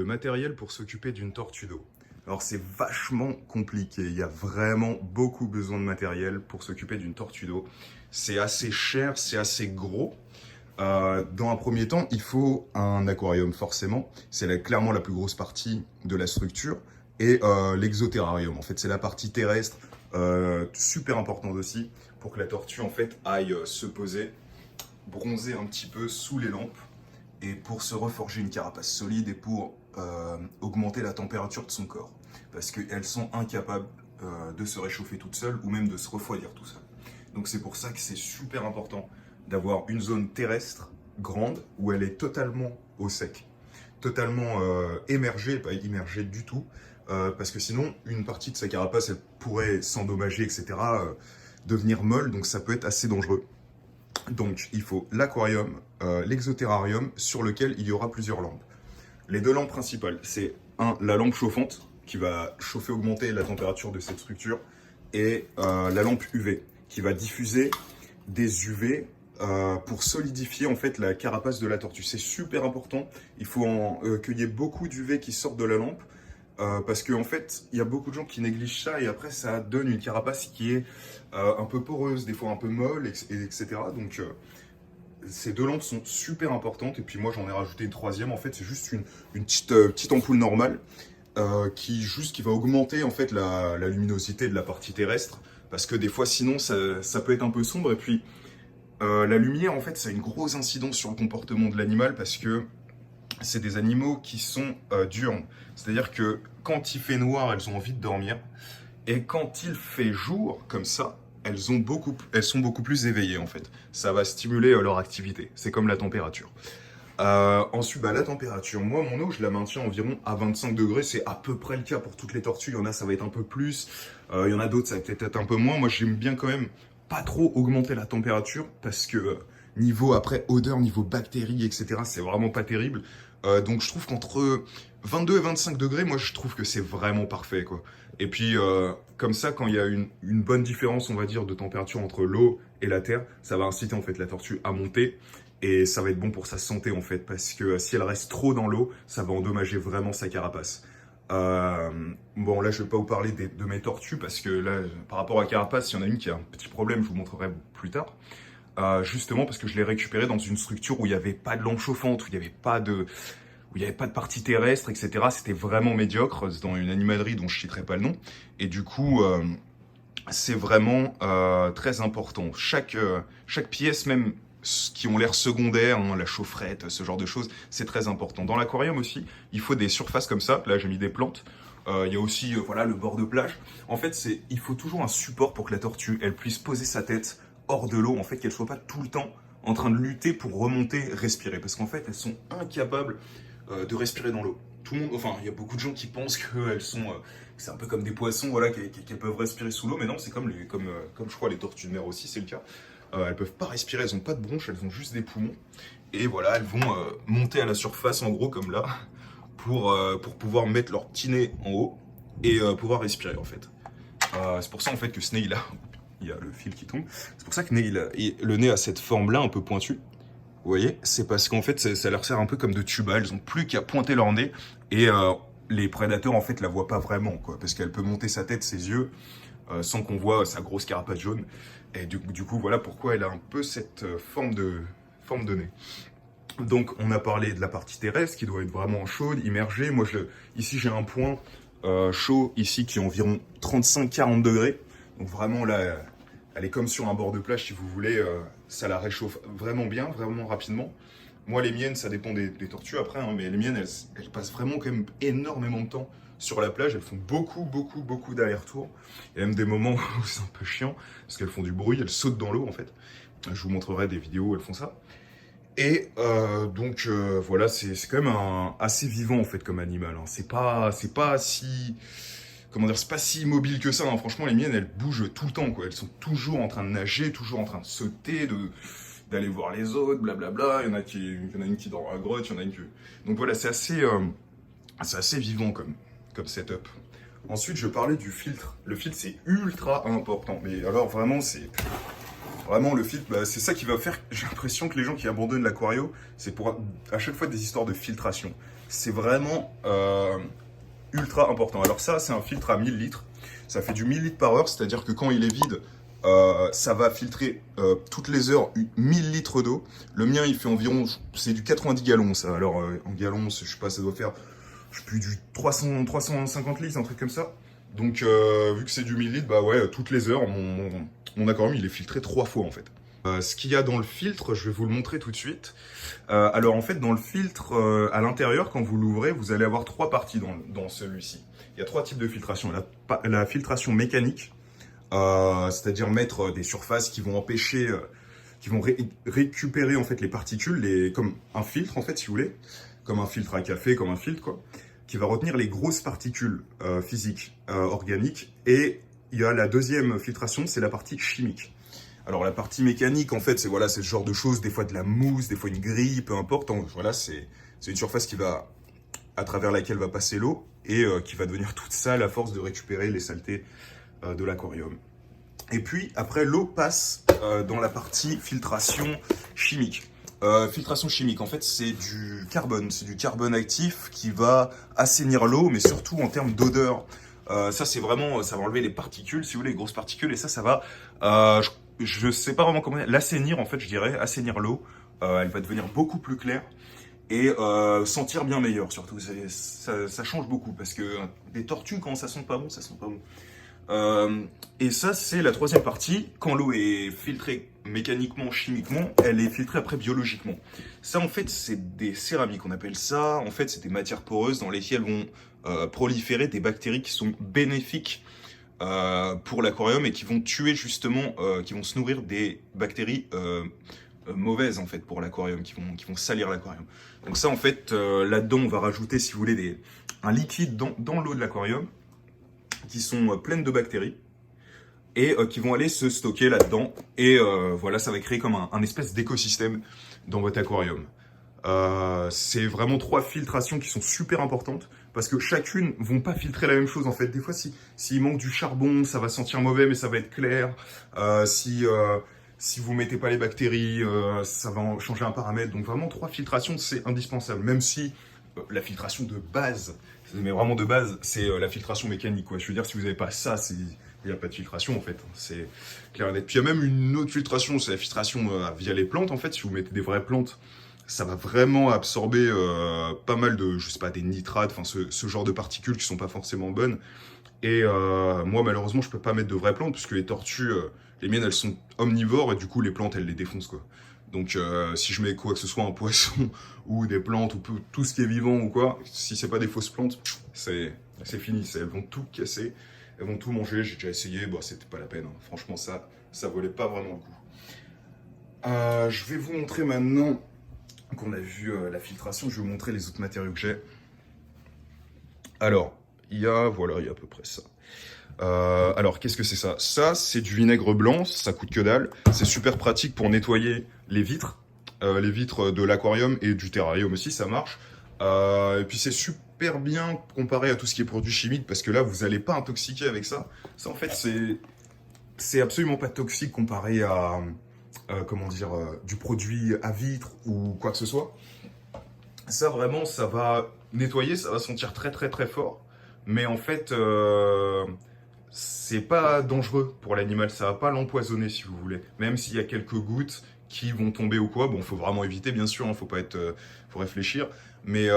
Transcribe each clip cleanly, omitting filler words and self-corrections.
le matériel pour s'occuper d'une tortue d'eau. Alors c'est vachement compliqué, il y a vraiment beaucoup besoin de matériel pour s'occuper d'une tortue d'eau. C'est assez cher, c'est assez gros. Dans un premier temps, il faut un aquarium forcément, c'est clairement la plus grosse partie de la structure, et l'exoterrarium, en fait c'est la partie terrestre, super importante aussi, pour que la tortue en fait aille se poser, bronzer un petit peu sous les lampes, et pour se reforger une carapace solide et pour augmenter la température de son corps. Parce qu'elles sont incapables de se réchauffer toutes seules ou même de se refroidir tout seul. Donc c'est pour ça que c'est super important d'avoir une zone terrestre grande où elle est totalement au sec, totalement émergée, pas immergée du tout, parce que sinon une partie de sa carapace elle pourrait s'endommager, etc., devenir molle, donc ça peut être assez dangereux. Donc il faut l'aquarium, l'exoterrarium sur lequel il y aura plusieurs lampes. Les deux lampes principales, c'est la lampe chauffante qui va chauffer, augmenter la température de cette structure, et la lampe UV qui va diffuser des UV pour solidifier en fait la carapace de la tortue. C'est super important, il faut qu'il y ait beaucoup d'UV qui sortent de la lampe, parce qu'en fait, il y a beaucoup de gens qui négligent ça et après ça donne une carapace qui est un peu poreuse, des fois un peu molle, etc. Donc ces deux lampes sont super importantes, et puis moi j'en ai rajouté une troisième, en fait c'est juste une petite ampoule normale qui va augmenter en fait la luminosité de la partie terrestre, parce que des fois sinon ça peut être un peu sombre, et puis la lumière en fait ça a une grosse incidence sur le comportement de l'animal, parce que c'est des animaux qui sont diurnes, c'est-à-dire que quand il fait noir elles ont envie de dormir, et quand il fait jour comme ça, elles sont beaucoup plus éveillées en fait. Ça va stimuler leur activité, c'est comme la température. Ensuite, la température, moi mon eau je la maintiens environ à 25 degrés, c'est à peu près le cas pour toutes les tortues, il y en a ça va être un peu plus, il y en a d'autres ça va peut-être être un peu moins. Moi j'aime bien quand même pas trop augmenter la température, parce que niveau après odeur, niveau bactéries, etc., c'est vraiment pas terrible. Donc je trouve qu'entre 22 et 25 degrés, moi je trouve que c'est vraiment parfait, quoi. Et puis comme ça, quand il y a une bonne différence, on va dire, de température entre l'eau et la terre, ça va inciter en fait la tortue à monter, et ça va être bon pour sa santé en fait, parce que si elle reste trop dans l'eau, ça va endommager vraiment sa carapace. Bon là je vais pas vous parler de mes tortues, parce que là par rapport à la carapace, il y en a une qui a un petit problème, je vous montrerai plus tard. Justement parce que je l'ai récupéré dans une structure où il n'y avait pas de lampe chauffante, où il n'y avait pas de partie terrestre, etc. C'était vraiment médiocre, c'est dans une animalerie dont je ne citerai pas le nom. Et du coup, c'est vraiment très important. Chaque pièce, même qui ont l'air secondaires, hein, la chaufferette, ce genre de choses, c'est très important. Dans l'aquarium aussi, il faut des surfaces comme ça. Là, j'ai mis des plantes. Il y a aussi voilà, le bord de plage. En fait, il faut toujours un support pour que la tortue elle puisse poser sa tête hors de l'eau, en fait, qu'elle soit pas tout le temps en train de lutter pour remonter, respirer. Parce qu'en fait, elles sont incapables de respirer dans l'eau. Tout le monde, enfin, il y a beaucoup de gens qui pensent qu'elles sont, c'est un peu comme des poissons, voilà, qu'elles peuvent respirer sous l'eau, mais non, c'est comme je crois les tortues de mer aussi, c'est le cas. Elles peuvent pas respirer, elles ont pas de bronches, elles ont juste des poumons. Et voilà, elles vont monter à la surface, en gros, comme là, pour pouvoir mettre leur petit nez en haut et pouvoir respirer, en fait. C'est pour ça, en fait, que ce nez, il y a le fil qui tombe. C'est pour ça que le nez a cette forme-là, un peu pointue. Vous voyez, c'est parce qu'en fait, ça leur sert un peu comme de tuba. Elles ont plus qu'à pointer leur nez, et les prédateurs, en fait, la voient pas vraiment, quoi, parce qu'elle peut monter sa tête, ses yeux, sans qu'on voit sa grosse carapace jaune. Et du coup, voilà pourquoi elle a un peu cette forme de nez. Donc, on a parlé de la partie terrestre qui doit être vraiment chaude, immergée. Moi, ici, j'ai un point chaud ici qui est environ 35-40 degrés. Donc vraiment là, elle est comme sur un bord de plage si vous voulez, ça la réchauffe vraiment bien, vraiment rapidement. Moi les miennes, ça dépend des tortues après, hein, mais les miennes elles passent vraiment quand même énormément de temps sur la plage, elles font beaucoup d'allers-retours. Il y a même des moments où c'est un peu chiant, parce qu'elles font du bruit, elles sautent dans l'eau en fait. Je vous montrerai des vidéos où elles font ça. Et donc voilà, c'est quand même assez vivant en fait comme animal, hein. C'est pas si... Comment dire, c'est pas si immobile que ça, hein. Franchement, les miennes, elles bougent tout le temps, quoi. Elles sont toujours en train de nager, toujours en train de sauter, d'aller voir les autres, blablabla. Il y en a une qui dort à la grotte, il y en a une qui... Donc voilà, c'est assez vivant comme setup. Ensuite, je parlais du filtre. Le filtre, c'est ultra important. Mais alors, vraiment, Vraiment, le filtre, c'est ça qui va faire... J'ai l'impression que les gens qui abandonnent l'aquario, c'est pour à chaque fois des histoires de filtration. c'est vraiment ultra important. Alors ça, c'est un filtre à 1000 litres. Ça fait du 1000 litres par heure, c'est-à-dire que quand il est vide, ça va filtrer toutes les heures 1000 litres d'eau. Le mien, il fait environ, c'est du 90 gallons, ça. Alors, en gallons, je sais pas, ça doit faire, je sais plus, du 350 litres, un truc comme ça. Donc, vu que c'est du 1000 litres, bah ouais, toutes les heures, mon aquarium, il est filtré 3 fois, en fait. Ce qu'il y a dans le filtre, je vais vous le montrer tout de suite. Alors en fait, dans le filtre, à l'intérieur, quand vous l'ouvrez, vous allez avoir 3 parties dans celui-ci. Il y a 3 types de filtration. La filtration mécanique, c'est-à-dire mettre des surfaces qui vont empêcher, qui vont récupérer en fait les particules, comme un filtre en fait, si vous voulez, comme un filtre à café, comme un filtre quoi, qui va retenir les grosses particules physiques, organiques. Et il y a la deuxième filtration, c'est la partie chimique. Alors la partie mécanique, en fait, c'est voilà, c'est ce genre de choses, des fois de la mousse, des fois une grille, peu importe. Voilà, c'est une surface qui va à travers laquelle va passer l'eau et qui va devenir toute sale à force de récupérer les saletés de l'aquarium. Et puis après, l'eau passe dans la partie filtration chimique. Filtration chimique, en fait, c'est du carbone actif qui va assainir l'eau, mais surtout en termes d'odeur. Ça, c'est vraiment, ça va enlever les particules, si vous voulez, les grosses particules, et ça va, je sais pas vraiment comment l'assainir, en fait, je dirais, assainir l'eau. Elle va devenir beaucoup plus claire et sentir bien meilleur, surtout. Ça change beaucoup, parce que des tortues, quand ça sent pas bon, ça sent pas bon. Et ça, c'est la troisième partie. Quand l'eau est filtrée mécaniquement, chimiquement, elle est filtrée après biologiquement. Ça, en fait, c'est des céramiques. On appelle ça, en fait, c'est des matières poreuses dans lesquelles vont proliférer des bactéries qui sont bénéfiques pour l'aquarium et qui vont tuer justement, qui vont se nourrir des bactéries mauvaises en fait pour l'aquarium, qui vont salir l'aquarium. Donc ça, en fait, là-dedans, on va rajouter, si vous voulez, un liquide dans l'eau de l'aquarium qui sont pleines de bactéries et qui vont aller se stocker là-dedans. Et voilà, ça va créer comme un espèce d'écosystème dans votre aquarium. C'est vraiment 3 filtrations qui sont super importantes parce que chacune vont pas filtrer la même chose en fait. Des fois, s'il manque du charbon, ça va sentir mauvais mais ça va être clair. Si vous mettez pas les bactéries, ça va changer un paramètre. Donc vraiment 3 filtrations, c'est indispensable. Même si la filtration de base, mais vraiment de base, c'est la filtration mécanique, quoi. Je veux dire, si vous n'avez pas ça, il n'y a pas de filtration, en fait. C'est clair et net. Puis il y a même une autre filtration, c'est la filtration via les plantes, en fait. Si vous mettez des vraies plantes, ça va vraiment absorber pas mal de, je sais pas, des nitrates, enfin ce genre de particules qui sont pas forcément bonnes. Et moi, malheureusement, je peux pas mettre de vraies plantes, puisque les tortues, les miennes, elles sont omnivores, et du coup, les plantes, elles les défoncent, quoi. Donc, si je mets quoi que ce soit, un poisson ou des plantes ou tout ce qui est vivant ou quoi, si c'est pas des fausses plantes, c'est fini. Elles vont tout casser, elles vont tout manger. J'ai déjà essayé, bon, c'était pas la peine. Hein. Franchement, ça valait pas vraiment le coup. Je vais vous montrer maintenant qu'on a vu la filtration. Je vais vous montrer les autres matériaux que j'ai. Alors, voilà, il y a à peu près ça. Alors, qu'est-ce que c'est ça? Ça, c'est du vinaigre blanc, ça coûte que dalle. C'est super pratique pour nettoyer les vitres de l'aquarium et du terrarium aussi, ça marche. Et puis, c'est super bien comparé à tout ce qui est produit chimique parce que là, vous n'allez pas intoxiquer avec ça. Ça, en fait, c'est absolument pas toxique comparé à, comment dire, du produit à vitre ou quoi que ce soit. Ça, vraiment, ça va nettoyer, ça va sentir très, très, très fort. Mais en fait, c'est pas dangereux pour l'animal, ça va pas l'empoisonner si vous voulez. Même s'il y a quelques gouttes qui vont tomber ou quoi, bon, faut vraiment éviter bien sûr, hein, faut réfléchir. Mais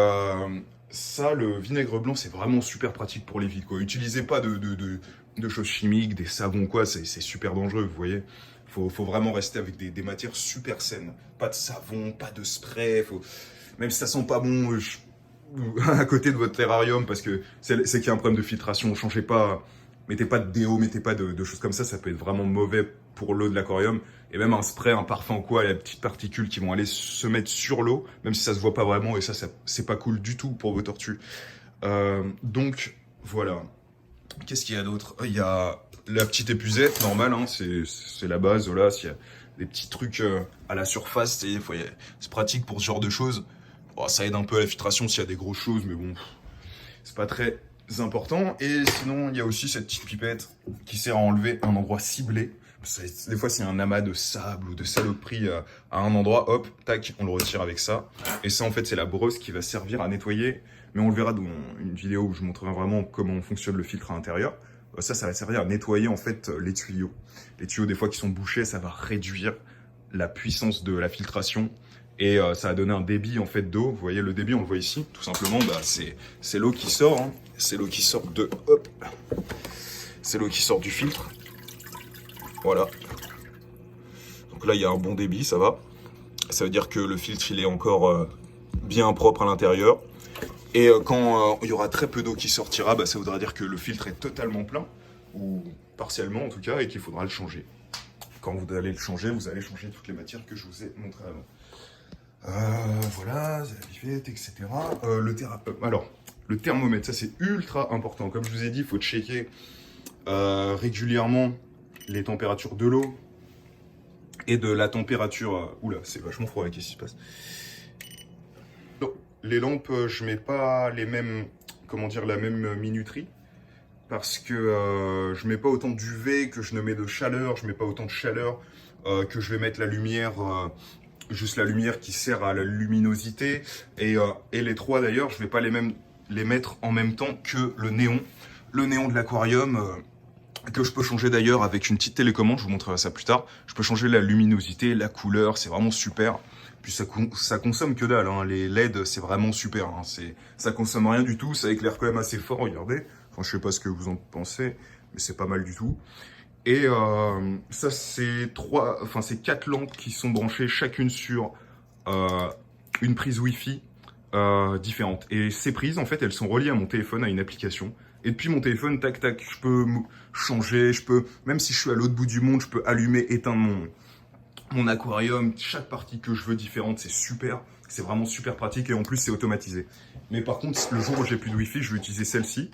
ça, le vinaigre blanc, c'est vraiment super pratique pour les vitres, quoi. Utilisez pas de choses chimiques, des savons quoi, c'est super dangereux, vous voyez. Faut vraiment rester avec des matières super saines. Pas de savon, pas de spray, même si ça sent pas bon, à côté de votre terrarium, parce que c'est qu'il y a un problème de filtration, changez pas. Mettez pas de déo, mettez pas de choses comme ça peut être vraiment mauvais pour l'eau de l'aquarium. Et même un spray, un parfum quoi, il y a des petites particules qui vont aller se mettre sur l'eau, même si ça se voit pas vraiment, et ça c'est pas cool du tout pour vos tortues. Donc, voilà. Qu'est-ce qu'il y a d'autre? Il y a la petite épuisette, normale, hein, c'est la base, voilà, s'il y a des petits trucs à la surface, c'est pratique pour ce genre de choses. Bon, ça aide un peu à la filtration s'il y a des grosses choses, mais bon, c'est pas très important. Et sinon, il y a aussi cette petite pipette qui sert à enlever un endroit ciblé. Des fois, c'est un amas de sable ou de saloperie à un endroit, hop, tac, on le retire avec ça. Et ça, en fait, c'est la brosse qui va servir à nettoyer. Mais on le verra dans une vidéo où je montrerai vraiment comment fonctionne le filtre à l'intérieur. Ça va servir à nettoyer, en fait, les tuyaux. Les tuyaux, des fois, qui sont bouchés, ça va réduire la puissance de la filtration. Et ça va donner un débit, en fait, d'eau. Vous voyez, le débit, on le voit ici. Tout simplement, bah, c'est l'eau qui sort. Hein. C'est l'eau qui sort de... Hop. C'est l'eau qui sort du filtre. Voilà. Donc là, il y a un bon débit, ça va. Ça veut dire que le filtre, il est encore bien propre à l'intérieur. Et quand il y aura très peu d'eau qui sortira, bah, ça voudra dire que le filtre est totalement plein, ou partiellement en tout cas, et qu'il faudra le changer. Quand vous allez le changer, vous allez changer toutes les matières que je vous ai montrées avant. Voilà, la buvette, etc. Alors, le thermomètre, ça c'est ultra important. Comme je vous ai dit, il faut checker régulièrement les températures de l'eau et de la température... Oula, c'est vachement froid, qu'est-ce qui se passe? Non, les lampes, je mets pas les mêmes, comment dire, la même minuterie, parce que je mets pas autant d'UV que je ne mets de chaleur, je mets pas autant de chaleur que je vais mettre la lumière, juste la lumière qui sert à la luminosité, et les trois d'ailleurs, je vais pas les mettre en même temps que le néon de l'aquarium, que je peux changer d'ailleurs avec une petite télécommande, je vous montrerai ça plus tard. Je peux changer la luminosité, la couleur, c'est vraiment super. Puis ça consomme que dalle, hein. Les LED, c'est vraiment super. Hein. Ça consomme rien du tout, ça éclaire quand même assez fort, regardez. Enfin, je sais pas ce que vous en pensez, mais c'est pas mal du tout. Et ça, c'est quatre lampes qui sont branchées chacune sur une prise Wi-Fi différente. Et ces prises, en fait, elles sont reliées à mon téléphone, à une application. Et depuis mon téléphone, tac, tac, je peux changer, même si je suis à l'autre bout du monde, je peux allumer, éteindre mon aquarium, chaque partie que je veux différente, c'est super. C'est vraiment super pratique et en plus, c'est automatisé. Mais par contre, le jour où j'ai plus de Wi-Fi, je vais utiliser celle-ci.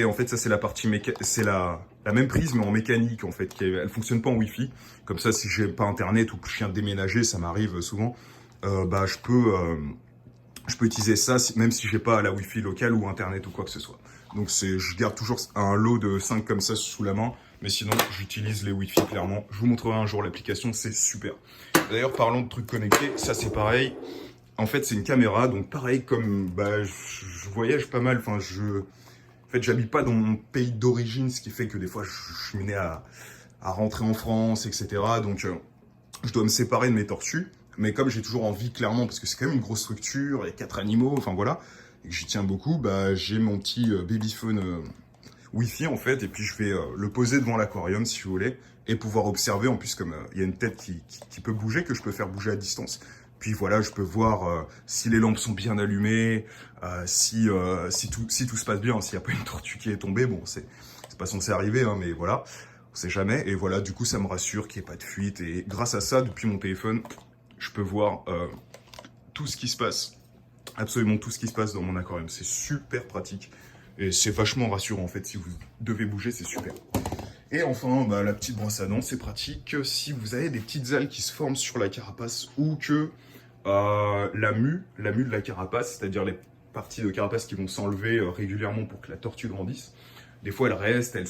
En fait, ça, c'est la partie c'est la même prise, mais en mécanique, en fait. Elle fonctionne pas en Wi-Fi. Comme ça, si j'ai pas Internet ou que je viens de déménager, ça m'arrive souvent, bah, je peux utiliser ça, même si j'ai pas la Wi-Fi locale ou Internet ou quoi que ce soit. Donc je garde toujours un lot de 5 comme ça sous la main, mais sinon j'utilise les Wi-Fi clairement. Je vous montrerai un jour l'application, c'est super. D'ailleurs, parlons de trucs connectés, ça c'est pareil. En fait, c'est une caméra, donc pareil comme bah, je voyage pas mal. Enfin, en fait, j'habite pas dans mon pays d'origine, ce qui fait que des fois je suis mené à rentrer en France, etc. Donc je dois me séparer de mes tortues. Mais comme j'ai toujours envie, clairement, parce que c'est quand même une grosse structure, il y a 4 animaux, enfin voilà, et que j'y tiens beaucoup, bah, j'ai mon petit babyphone Wi-Fi en fait, et puis je vais le poser devant l'aquarium si vous voulez, et pouvoir observer, en plus comme il y a une tête qui peut bouger, que je peux faire bouger à distance. Puis voilà, je peux voir si les lampes sont bien allumées, si tout se passe bien, s'il n'y a pas une tortue qui est tombée, bon, c'est pas censé arriver, hein, mais voilà, on sait jamais, et voilà, du coup ça me rassure qu'il n'y ait pas de fuite, et grâce à ça, depuis mon téléphone, je peux voir tout ce qui se passe, absolument tout ce qui se passe dans mon aquarium. C'est super pratique et c'est vachement rassurant en fait. Si vous devez bouger, c'est super. Et enfin, bah, la petite brosse à dents, c'est pratique si vous avez des petites algues qui se forment sur la carapace ou que la mue de la carapace, c'est-à-dire les parties de carapace qui vont s'enlever régulièrement pour que la tortue grandisse. Des fois, elle reste, elle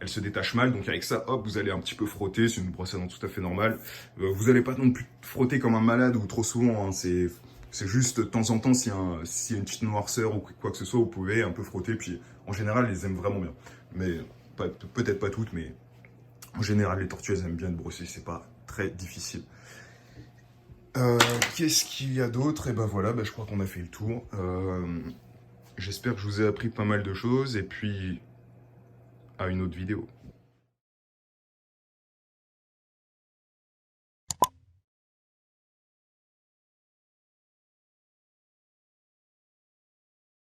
se détache mal, donc avec ça, hop, vous allez un petit peu frotter, c'est une brosse à dents tout à fait normale. Vous n'allez pas non plus frotter comme un malade ou trop souvent, hein. C'est juste de temps en temps, s'il y a une petite noirceur ou quoi que ce soit, vous pouvez un peu frotter, puis en général, elles aiment vraiment bien. Mais peut-être pas toutes, mais en général, les tortues, elles aiment bien être brossées, c'est pas très difficile. Qu'est-ce qu'il y a d'autre? Et ben voilà, je crois qu'on a fait le tour. J'espère que je vous ai appris pas mal de choses, et puis à une autre vidéo.